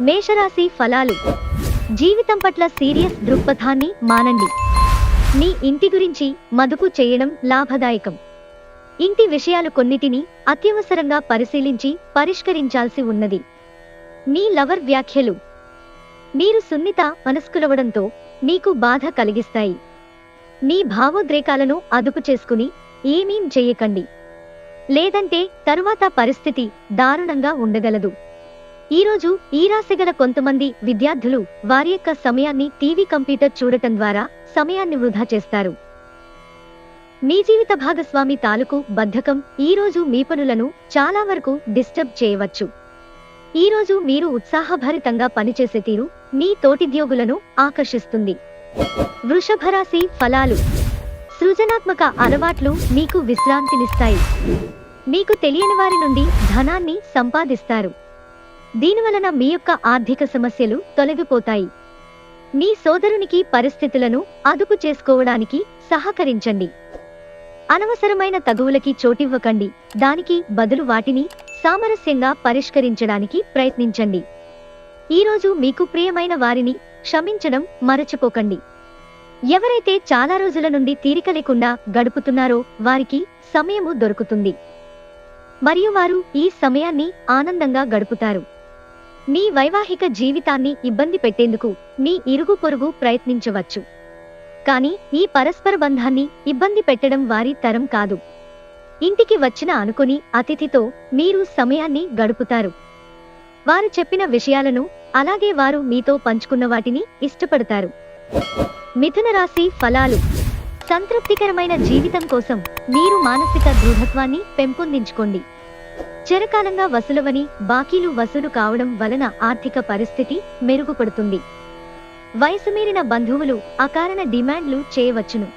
మేషరాశి ఫలాలు. జీవితం పట్ల సీరియస్ దృక్పథాన్ని మానండి. మీ ఇంటి గురించి మదుపు చేయడం లాభదాయకం. ఇంటి విషయాలు కొన్నిటిని అత్యవసరంగా పరిశీలించి పరిష్కరించాల్సి ఉన్నది. మీ లవర్ వ్యాఖ్యలు మీరు సున్నిత మనస్కులవడంతో మీకు బాధ కలిగిస్తాయి. మీ భావోద్రేకాలను అదుపు చేసుకుని ఏమీం చెయ్యకండి, లేదంటే తరువాత పరిస్థితి దారుణంగా ఉండగలదు. ఈరోజు ఈ రాశిగల కొంతమంది విద్యార్థులు వారి యొక్క సమయాన్ని టీవీ కంప్యూటర్ చూడటం ద్వారా సమయాన్ని వృధా చేస్తారు. మీ జీవిత భాగస్వామి తాలూకు బద్ధకం ఈరోజు మీ పనులను చాలా వరకు డిస్టర్బ్ చేయవచ్చు. ఈరోజు మీరు ఉత్సాహభరితంగా పనిచేసే తీరు మీ తోటిద్యోగులను ఆకర్షిస్తుంది. వృషభ రాశి ఫలాలు. సృజనాత్మక అలవాట్లు మీకు విశ్రాంతినిస్తాయి. మీకు తెలియని వారి నుండి ధనాన్ని సంపాదిస్తారు. దీనివలన మీ యొక్క ఆర్థిక సమస్యలు తొలగిపోతాయి. మీ సోదరునికి పరిస్థితులను అదుపు చేసుకోవడానికి సహకరించండి. అనవసరమైన తగువులకి చోటివ్వకండి, దానికి బదులు వాటిని సామరస్యంగా పరిష్కరించడానికి ప్రయత్నించండి. ఈరోజు మీకు ప్రియమైన వారిని క్షమించడం మరచిపోకండి. ఎవరైతే చాలా రోజుల నుండి తీరిక లేకుండా గడుపుతున్నారో వారికి సమయము దొరుకుతుంది మరియు వారు ఈ సమయాన్ని ఆనందంగా గడుపుతారు. మీ వైవాహిక జీవితాన్ని ఇబ్బంది పెట్టేందుకు మీ ఇరుగు పొరుగు ప్రయత్నించవచ్చు, కానీ ఈ పరస్పర బంధాన్ని ఇబ్బంది పెట్టడం వారి తరం కాదు. ఇంటికి వచ్చిన అనుకుని అతిథితో మీరు సమయాన్ని గడుపుతారు. వారు చెప్పిన విషయాలను అలాగే వారు మీతో పంచుకున్న వాటిని ఇష్టపడతారు. మిథున రాశి ఫలాలు. సంతృప్తికరమైన జీవితం కోసం మీరు మానసిక దృఢత్వాన్ని పెంపొందించుకోండి. చిరకాలంగా వసూలవని బాకీలు వసూలు కావడం వలన ఆర్థిక పరిస్థితి మెరుగుపడుతుంది. వయసు మీరిన బంధువులు అకారణ డిమాండ్లు చేయవచ్చును.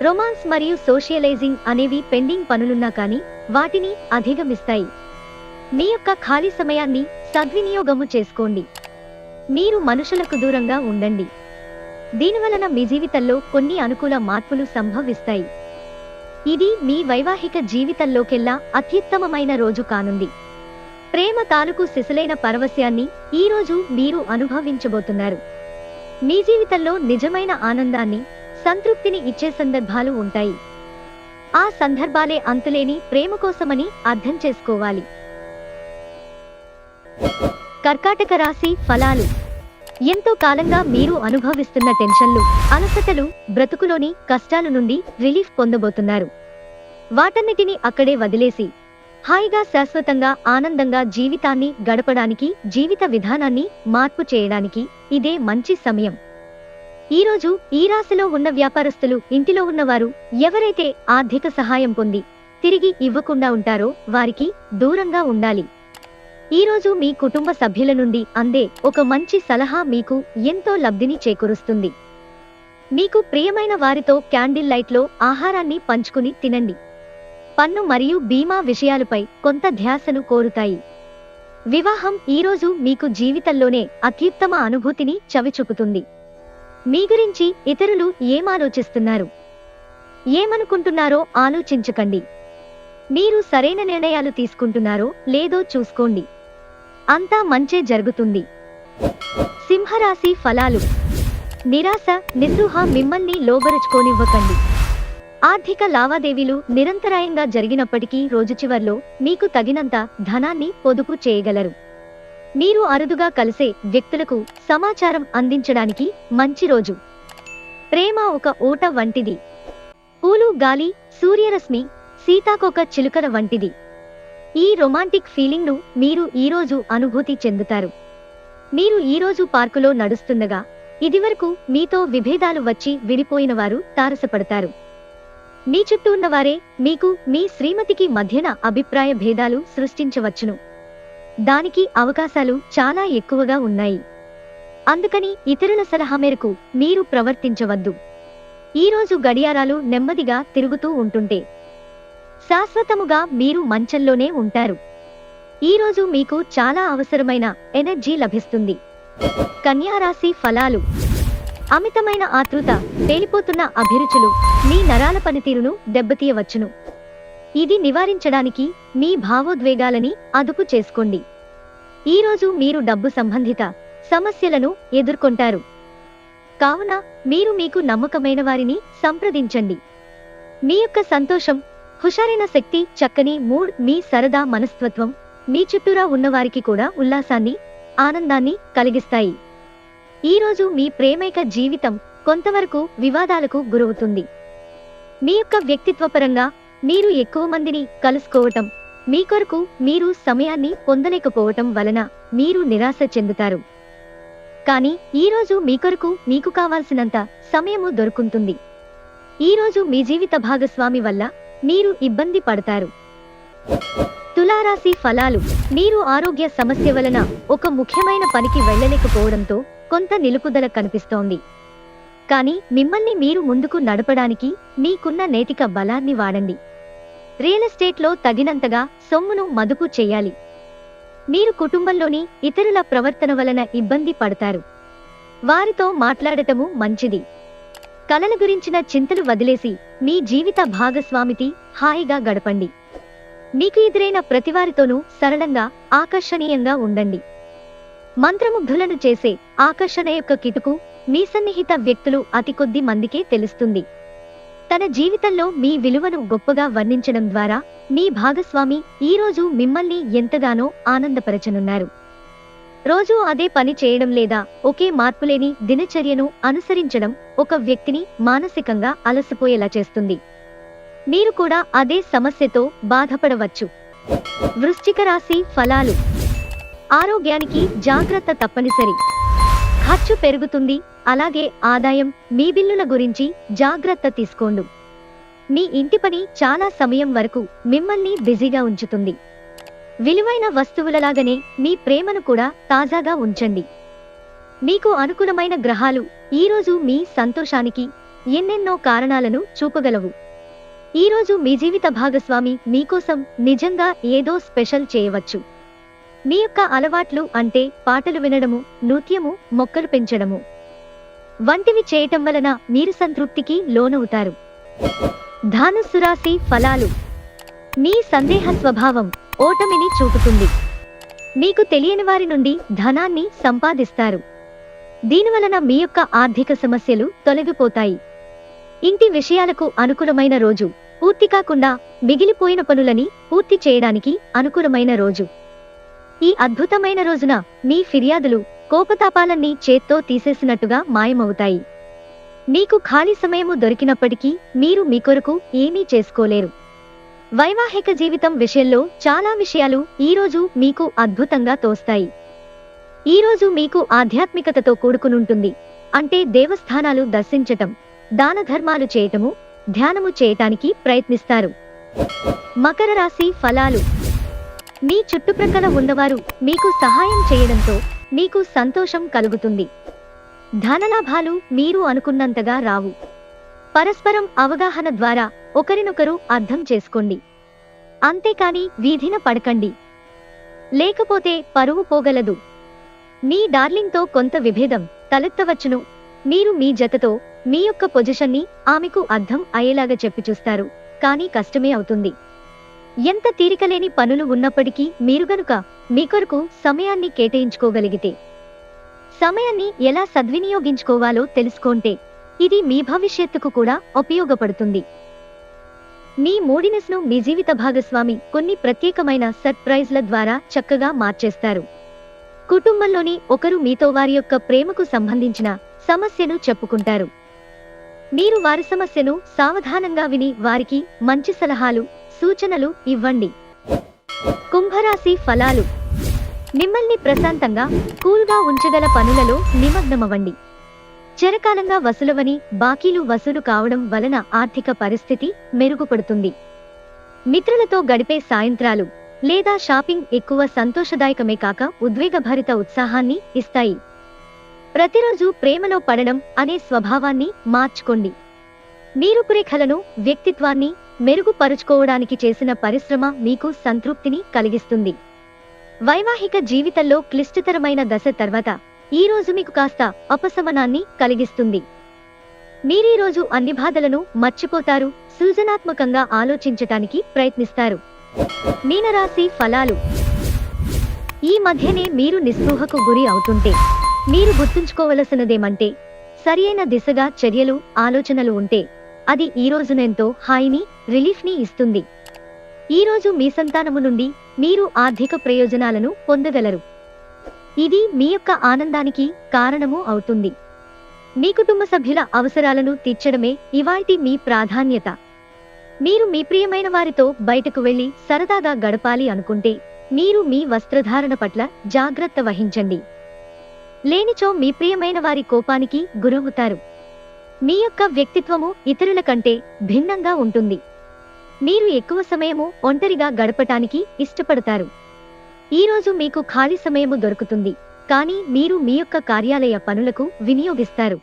రొమాన్స్ మరియు సోషియలైజింగ్ అనేవి పెండింగ్ పనులున్నా కానీ వాటిని అధిగమిస్తాయి. మీ యొక్క ఖాళీ సమయాన్ని సద్వినియోగము చేసుకోండి. మీరు మనుషులకు దూరంగా ఉండండి. దీనివలన మీ జీవితంలో కొన్ని అనుకూల మార్పులు సంభవిస్తాయి. ఇది మీ వైవాహిక జీవితంలోకెల్లా అత్యుత్తమమైన రోజు కానుంది. ప్రేమ తాలూకు సిసలైన పరవశ్యాన్ని ఈరోజు మీరు అనుభవించబోతున్నారు. మీ జీవితంలో నిజమైన ఆనందాన్ని, సంతృప్తిని ఇచ్చే సందర్భాలు ఉంటాయి. ఆ సందర్భాలే అంతులేని ప్రేమ కోసమని అర్థం చేసుకోవాలి. కర్కాటక రాశి ఫలాలు. ఎంతో కాలంగా మీరు అనుభవిస్తున్న టెన్షన్లు, అలసటలు, బ్రతుకులోని కష్టాల నుండి రిలీఫ్ పొందబోతున్నారు. వాటన్నిటినీ అక్కడే వదిలేసి హాయిగా శాశ్వతంగా ఆనందంగా జీవితాన్ని గడపడానికి, జీవిత విధానాన్ని మార్పు చేయడానికి ఇదే మంచి సమయం. ఈరోజు ఈ రాశిలో ఉన్న వ్యాపారస్తులు, ఇంటిలో ఉన్నవారు ఎవరైతే ఆర్థిక సహాయం పొంది తిరిగి ఇవ్వకుండా ఉంటారో వారికి దూరంగా ఉండాలి. ఈరోజు మీ కుటుంబ సభ్యుల నుండి అందే ఒక మంచి సలహా మీకు ఎంతో లబ్ధిని చేకూరుస్తుంది. మీకు ప్రియమైన వారితో క్యాండిల్ లైట్లో ఆహారాన్ని పంచుకుని తినండి. పన్ను మరియు బీమా విషయాలపై కొంత ధ్యాసను కోరుతాయి. వివాహం ఈరోజు మీకు జీవితంలోనే అత్యుత్తమ అనుభూతిని చవిచూపుతుంది. మీ గురించి ఇతరులు ఏమాలోచిస్తున్నారు, ఏమనుకుంటున్నారో ఆలోచించకండి. మీరు సరైన నిర్ణయాలు తీసుకుంటున్నారో లేదో చూసుకోండి. అంతా మంచే జరుగుతుంది. సింహరాశి ఫలాలు. నిరాశ, నిస్పృహ మిమ్మల్ని లోబరుచుకోనివ్వకండి. ఆర్థిక లావాదేవీలు నిరంతరాయంగా జరిగినప్పటికీ రోజు చివర్లో మీకు తగినంత ధనాన్ని పొదుపు చేయగలరు. మీరు అరుదుగా కలిసే వ్యక్తులకు సమాచారం అందించడానికి మంచి రోజు. ప్రేమ ఒక ఊట వంటిది. పూలు, గాలి, సూర్యరశ్మి, సీతాకోక చిలుకల వంటిది. ఈ రొమాంటిక్ ఫీలింగ్ను మీరు ఈరోజు అనుభూతి చెందుతారు. మీరు ఈరోజు పార్కులో నడుస్తుండగా ఇదివరకు మీతో విభేదాలు వచ్చి విడిపోయిన వారు తారసపడతారు. మీ చుట్టూ ఉన్నవారే మీకు మీ శ్రీమతికి మధ్యన అభిప్రాయ భేదాలు సృష్టించవచ్చును. దానికి అవకాశాలు చాలా ఎక్కువగా ఉన్నాయి. అందుకని ఇతరుల సలహా మేరకు మీరు ప్రవర్తించవద్దు. ఈరోజు గడియారాలు నెమ్మదిగా తిరుగుతూ ఉంటుంటే శాశ్వతముగా మీరు మంచంలోనే ఉంటారు. ఈరోజు మీకు చాలా అవసరమైన ఎనర్జీ లభిస్తుంది. కన్యారాశి ఫలాలు. అమితమైన ఆతృత, పేలిపోతున్న అభిరుచులు మీ నరాల పనితీరును దెబ్బతీయవచ్చును. ఇది నివారించడానికి మీ భావోద్వేగాలని అదుపు చేసుకోండి. ఈరోజు మీరు డబ్బు సంబంధిత సమస్యలను ఎదుర్కొంటారు. కావున మీరు మీకు నమ్మకమైన వారిని సంప్రదించండి. మీ యొక్క సంతోషం, హుషారైన శక్తి, చక్కని మూడ్, మీ సరదా మనస్తత్వం మీ చుట్టూరా ఉన్నవారికి కూడా ఉల్లాసాన్ని, ఆనందాన్ని కలిగిస్తాయి. ఈరోజు మీ ప్రేమైక జీవితం కొంతవరకు వివాదాలకు గురవుతుంది. మీ యొక్క వ్యక్తిత్వపరంగా మీరు ఎక్కువ మందిని కలుసుకోవటం, మీ కొరకు మీరు సమయాన్ని పొందలేకపోవటం వలన మీరు నిరాశ చెందుతారు. కానీ ఈరోజు మీ కొరకు మీకు కావాల్సినంత సమయము దొరుకుతుంది. ఈరోజు మీ జీవిత భాగస్వామి వల్ల మీరు ఇబ్బంది పడతారు. తులారాశి ఫలాలు. మీరు ఆరోగ్య సమస్య వలన ఒక ముఖ్యమైన పనికి వెళ్ళలేకపోవడంతో కొంత నిలుపుదల కనిపిస్తోంది. కానీ మిమ్మల్ని మీరు ముందుకు నడపడానికి మీకున్న నైతిక బలాన్ని వాడండి. రియల్ ఎస్టేట్లో తగినంతగా సొమ్మును మదుపు చేయాలి. మీరు కుటుంబంలోని ఇతరుల ప్రవర్తన వలన ఇబ్బంది పడతారు. వారితో మాట్లాడటము మంచిది. కలల గురించిన చింతలు వదిలేసి మీ జీవిత భాగస్వామికి హాయిగా గడపండి. మీకు ఎదురైన ప్రతివారితోనూ సరళంగా, ఆకర్షణీయంగా ఉండండి. మంత్రముగ్ధులను చేసే ఆకర్షణ యొక్క కిటుకు మీ సన్నిహిత వ్యక్తులు అతి కొద్ది మందికే తెలుస్తుంది. తన జీవితంలో మీ విలువను గొప్పగా వర్ణించడం ద్వారా మీ భాగస్వామి ఈరోజు మిమ్మల్ని ఎంతగానో ఆనందపరచనున్నారు. రోజూ అదే పని చేయడం లేదా ఒకే మార్పులేని దినచర్యను అనుసరించడం ఒక వ్యక్తిని మానసికంగా అలసిపోయేలా చేస్తుంది. మీరు కూడా అదే సమస్యతో బాధపడవచ్చు. వృశ్చిక రాశి ఫలాలు. ఆరోగ్యానికి జాగ్రత్త తప్పనిసరి. ఖర్చు పెరుగుతుంది, అలాగే ఆదాయం, మీ బిల్లుల గురించి జాగ్రత్త తీసుకోండి. మీ ఇంటి పని చాలా సమయం వరకు మిమ్మల్ని బిజీగా ఉంచుతుంది. విలువైన వస్తువులలాగనే మీ ప్రేమను కూడా తాజాగా ఉంచండి. మీకు అనుకూలమైన గ్రహాలు ఈరోజు మీ సంతోషానికి ఎన్నెన్నో కారణాలను చూపగలవు. ఈరోజు మీ జీవిత భాగస్వామి మీకోసం నిజంగా ఏదో స్పెషల్ చేయవచ్చు. మీ యొక్క అలవాట్లు అంటే పాటలు వినడము, నృత్యము, మొక్కలు పెంచడము వంటివి చేయటం వలన మీరు సంతృప్తికి లోనవుతారు. ధనుస్సు రాశి ఫలాలు. మీ సందేహ స్వభావం ఓటమిని చూపుతుంది. మీకు తెలియని వారి నుండి ధనాన్ని సంపాదిస్తారు. దీనివలన మీ యొక్క ఆర్థిక సమస్యలు తొలగిపోతాయి. ఇంటి విషయాలకు అనుకూలమైన రోజు. పూర్తి కాకుండా మిగిలిపోయిన పనులని పూర్తి చేయడానికి అనుకూలమైన రోజు. ఈ అద్భుతమైన రోజున మీ ఫిర్యాదులు, కోపతాపాలన్నీ చేత్తో తీసేసినట్టుగా మాయమవుతాయి. మీకు ఖాళీ సమయము దొరికినప్పటికీ మీరు మీ కొరకు ఏమీ చేసుకోలేరు. వైవాహిక జీవితం విషయంలో చాలా విషయాలు ఈరోజు మీకు అద్భుతంగా తోస్తాయి. ఈరోజు మీకు ఆధ్యాత్మికతతో కూడుకునుంటుంది. అంటే దేవస్థానాలు దర్శించటం, దాన ధర్మాలు చేయటము, ధ్యానము చేయటానికి ప్రయత్నిస్తారు. మకర రాశి ఫలాలు. మీ చుట్టుప్రక్కల ఉన్నవారు మీకు సహాయం చేయడంతో మీకు సంతోషం కలుగుతుంది. ధనలాభాలు మీరు అనుకున్నంతగా రావు. పరస్పరం అవగాహన ద్వారా ఒకరినొకరు అర్థం చేసుకోండి. అంతేకాని వీధిన పడకండి, లేకపోతే పరువు పోగలదు. మీ డార్లింగ్తో కొంత విభేదం తలెత్తవచ్చును. మీరు మీ జతతో మీ యొక్క పొజిషన్ని ఆమెకు అర్థం అయ్యేలాగా చెప్పి చూస్తారు, కానీ కష్టమే అవుతుంది. ఎంత తీరికలేని పనులు ఉన్నప్పటికీ మీరు గనుక మీ కొరకు సమయాన్ని కేటాయించుకోగలిగితే, సమయాన్ని ఎలా సద్వినియోగించుకోవాలో తెలుసుకుంటే ఇది మీ భవిష్యత్తుకు కూడా ఉపయోగపడుతుంది. మీ మూడినెస్ను మీ జీవిత భాగస్వామి కొన్ని ప్రత్యేకమైన సర్ప్రైజ్ల ద్వారా చక్కగా మార్చేస్తారు. కుటుంబంలోని ఒకరు మీతో వారి యొక్క ప్రేమకు సంబంధించిన సమస్యను చెప్పుకుంటారు. మీరు వారి సమస్యను సావధానంగా విని వారికి మంచి సలహాలు, సూచనలు ఇవ్వండి. కుంభరాశి ఫలాలు. మిమ్మల్ని ప్రశాంతంగా, కూల్గా ఉంచగల పనులలో నిమగ్నమవ్వండి. చిరకాలంగా వసూలవని బాకీలు వసూలు కావడం వలన ఆర్థిక పరిస్థితి మెరుగుపడుతుంది. మిత్రులతో గడిపే సాయంత్రాలు లేదా షాపింగ్ ఎక్కువ సంతోషదాయకమే కాక ఉద్వేగభరిత ఉత్సాహాన్ని ఇస్తాయి. ప్రతిరోజు ప్రేమలో పడడం అనే స్వభావాన్ని మార్చుకోండి. మీ రూపురేఖలను, వ్యక్తిత్వాన్ని మెరుగుపరుచుకోవడానికి చేసిన పరిశ్రమ మీకు సంతృప్తిని కలిగిస్తుంది. వైవాహిక జీవితంలో క్లిష్టతరమైన దశ తర్వాత ఈ రోజు మీకు కాస్త ఉపశమనాన్ని కలిగిస్తుంది. మీరీ రోజు అన్ని బాధలను మర్చిపోతారు, సృజనాత్మకంగా ఆలోచించటానికి ప్రయత్నిస్తారు. మీనరాశి ఫలాలు. ఈ మధ్యనే మీరు నిస్పృహకు గురి అవుతుంటే మీరు గుర్తుంచుకోవలసినదేమంటే, సరియైన దిశగా చర్యలు, ఆలోచనలు ఉంటే అది ఈ రోజునెంతో హాయిని, రిలీఫ్ని ఇస్తుంది. ఈ రోజు మీ సంతానము నుండి మీరు ఆర్థిక ప్రయోజనాలను పొందగలరు. ఇది మీ యొక్క ఆనందానికి కారణము అవుతుంది. మీ కుటుంబ సభ్యుల అవసరాలను తీర్చడమే ఇవాల్టి మీ ప్రాధాన్యత. మీరు మీ ప్రియమైన వారితో బయటకు వెళ్లి సరదాగా గడపాలి అనుకుంటే మీరు మీ వస్త్రధారణ పట్ల జాగ్రత్త వహించండి. లేనిచో మీ ప్రియమైన వారి కోపానికి గురవుతారు. మీ యొక్క వ్యక్తిత్వము ఇతరుల కంటే భిన్నంగా ఉంటుంది. మీరు ఎక్కువ సమయము ఒంటరిగా గడపటానికి ఇష్టపడతారు. ఈరోజు మీకు ఖాళీ సమయము దొరుకుతుంది, కానీ మీరు మీ యొక్క కార్యాలయ పనులకు వినియోగిస్తారు.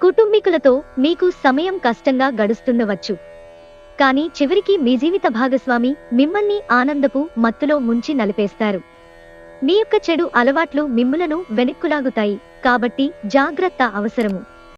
కుటుంబీకులతో మీకు సమయం కష్టంగా గడుస్తుండవచ్చు, కానీ చివరికి మీ జీవిత భాగస్వామి మిమ్మల్ని ఆనందపు మత్తులో ముంచి నలిపేస్తారు. మీ యొక్క చెడు అలవాట్లు మిమ్ములను వెనక్కులాగుతాయి, కాబట్టి జాగ్రత్త అవసరము.